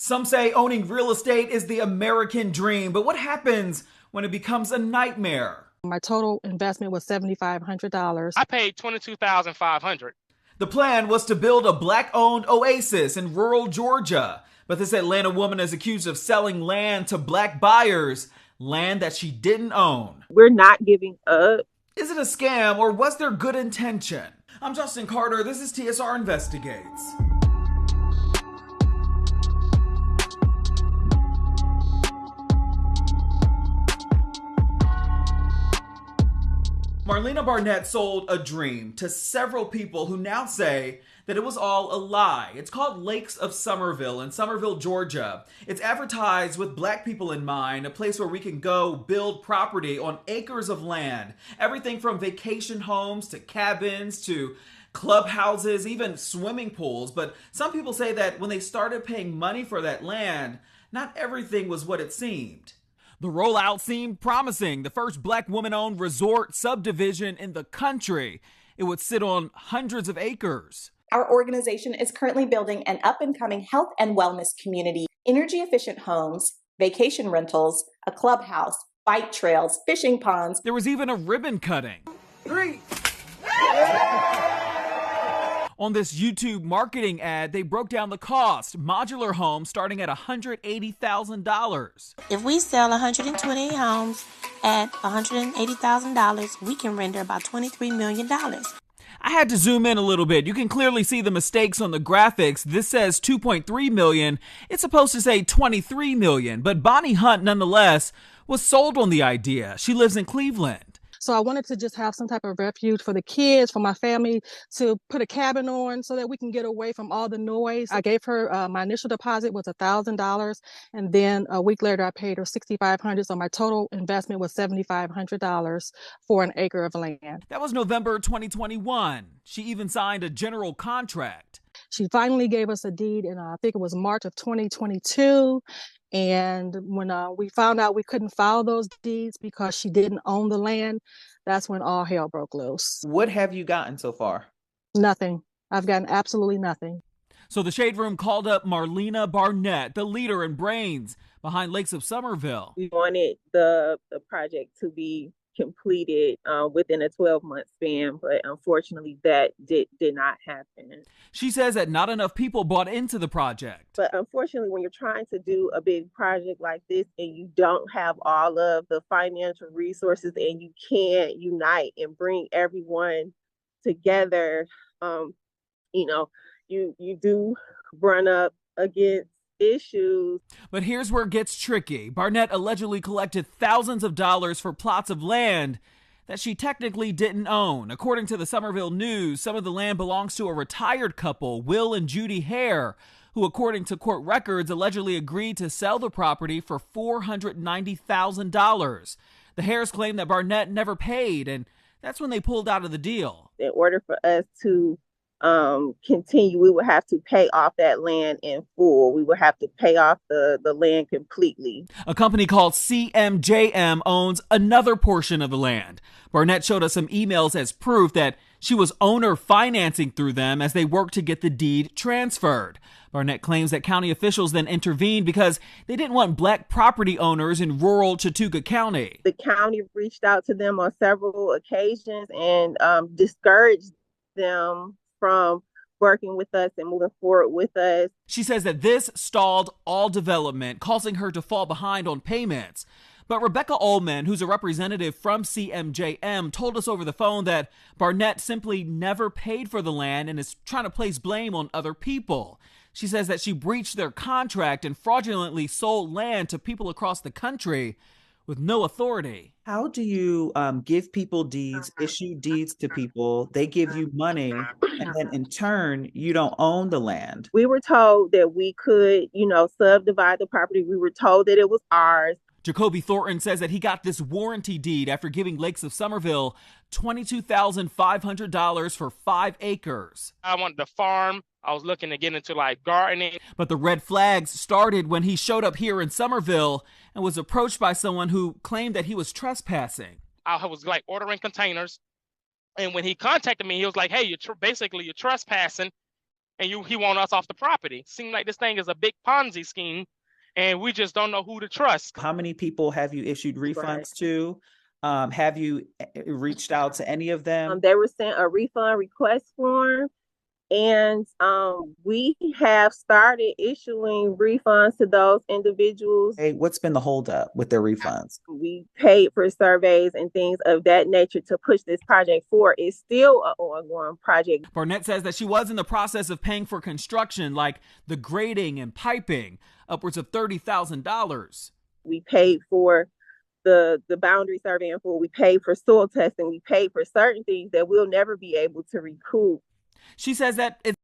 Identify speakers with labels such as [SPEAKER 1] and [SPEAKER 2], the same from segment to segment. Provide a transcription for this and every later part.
[SPEAKER 1] Some say owning real estate is the American dream, but what happens when it becomes a nightmare?
[SPEAKER 2] My total investment was $7,500.
[SPEAKER 3] I paid $22,500.
[SPEAKER 1] The plan was to build a black-owned oasis in rural Georgia, but this Atlanta woman is accused of selling land to black buyers, land that she didn't own.
[SPEAKER 4] We're not giving up.
[SPEAKER 1] Is it a scam or was there good intention? I'm Justin Carter. This is TSR Investigates. Marlena Barnett sold a dream to several people who now say that it was all a lie. It's called Lakes of Somerville in Somerville, Georgia. It's advertised with black people in mind, a place where we can go build property on acres of land. Everything from vacation homes to cabins to clubhouses, even swimming pools. But some people say that when they started paying money for that land, not everything was what it seemed. The rollout seemed promising. The first black woman-owned resort subdivision in the country. It would sit on hundreds of acres.
[SPEAKER 5] Our organization is currently building an up-and-coming health and wellness community, energy-efficient homes, vacation rentals, a clubhouse, bike trails, fishing ponds.
[SPEAKER 1] There was even a ribbon cutting. 3. On this YouTube marketing ad, they broke down the cost. Modular homes starting at $180,000.
[SPEAKER 6] If we sell 120 homes at $180,000, we can render about $23 million.
[SPEAKER 1] I had to zoom in a little bit. You can clearly see the mistakes on the graphics. This says 2.3 million. It's supposed to say 23 million. But Bonnie Hunt, nonetheless, was sold on the idea. She lives in Cleveland.
[SPEAKER 2] So I wanted to just have some type of refuge for the kids, for my family, to put a cabin on so that we can get away from all the noise. I gave her, my initial deposit was $1,000. And then a week later, I paid her $6,500. So my total investment was $7,500 for an acre of land.
[SPEAKER 1] That was November 2021. She even signed a general contract.
[SPEAKER 2] She finally gave us a deed in, I think it was March of 2022. And when we found out we couldn't file those deeds because she didn't own the land, that's when all hell broke loose.
[SPEAKER 7] What have you gotten so far?
[SPEAKER 2] Nothing. I've gotten absolutely nothing.
[SPEAKER 1] So the Shade Room called up Marlena Barnett, the leader and brains behind Lakes of Somerville.
[SPEAKER 4] We wanted the project to be completed within a 12-month span, but unfortunately that did not happen.
[SPEAKER 1] She says that not enough people bought into the project.
[SPEAKER 4] But unfortunately, when you're trying to do a big project like this and you don't have all of the financial resources and you can't unite and bring everyone together, you do run up against issues.
[SPEAKER 1] But here's where it gets tricky. Barnett allegedly collected thousands of dollars for plots of land that she technically didn't own. According to the Somerville News, some of the land belongs to a retired couple, Will and Judy Hare, who, according to court records, allegedly agreed to sell the property for $490,000. The Hares claim that Barnett never paid, and that's when they pulled out of the deal.
[SPEAKER 4] In order for us to continue, we would have to pay off that land in full. We would have to pay off the land completely.
[SPEAKER 1] A company called CMJM owns another portion of the land. Barnett showed us some emails as proof that she was owner financing through them as they worked to get the deed transferred. Barnett claims that county officials then intervened because they didn't want black property owners in rural Chattooga County.
[SPEAKER 4] The county reached out to them on several occasions and discouraged them from working with us and moving forward with us.
[SPEAKER 1] She says that this stalled all development, causing her to fall behind on payments. But Rebecca Ullman, who's a representative from CMJM, told us over the phone that Barnett simply never paid for the land and is trying to place blame on other people. She says that she breached their contract and fraudulently sold land to people across the country with no authority.
[SPEAKER 7] How do you give people deeds, issue deeds to people? They give you money, and then in turn, you don't own the land.
[SPEAKER 4] We were told that we could, subdivide the property. We were told that it was ours.
[SPEAKER 1] Jacoby Thornton says that he got this warranty deed after giving Lakes of Somerville $22,500 for 5 acres.
[SPEAKER 3] I wanted to farm. I was looking to get into gardening.
[SPEAKER 1] But the red flags started when he showed up here in Somerville and was approached by someone who claimed that he was trespassing.
[SPEAKER 3] I was ordering containers. And when he contacted me, he was like, hey, you're trespassing. and he want us off the property. Seem like this thing is a big Ponzi scheme, and we just don't know who to trust.
[SPEAKER 7] How many people have you issued refunds to? Have you reached out to any of them?
[SPEAKER 4] They were sent a refund request form, and we have started issuing refunds to those individuals.
[SPEAKER 7] Hey, what's been the holdup with their refunds?
[SPEAKER 4] We paid for surveys and things of that nature to push this project forward. It's still an ongoing project.
[SPEAKER 1] Barnett says that she was in the process of paying for construction, like the grading and piping, upwards of $30,000.
[SPEAKER 4] We paid for the boundary survey in full. We paid for soil testing. We paid for certain things that we'll never be able to recoup.
[SPEAKER 1] She says that it's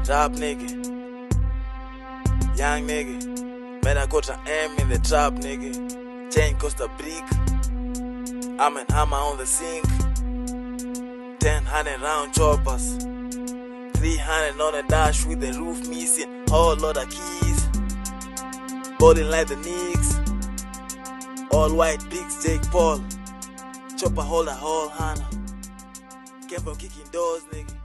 [SPEAKER 8] Trap nigga, young nigga, man I got an M in the trap nigga, chain cost a brick, I'm an hammer on the sink, 10 round choppers, 300 on the dash with the roof missing, whole lot of keys, bowling like the Knicks, all white pigs Jake Paul, chopper hold a whole Hannah, came from kicking doors nigga.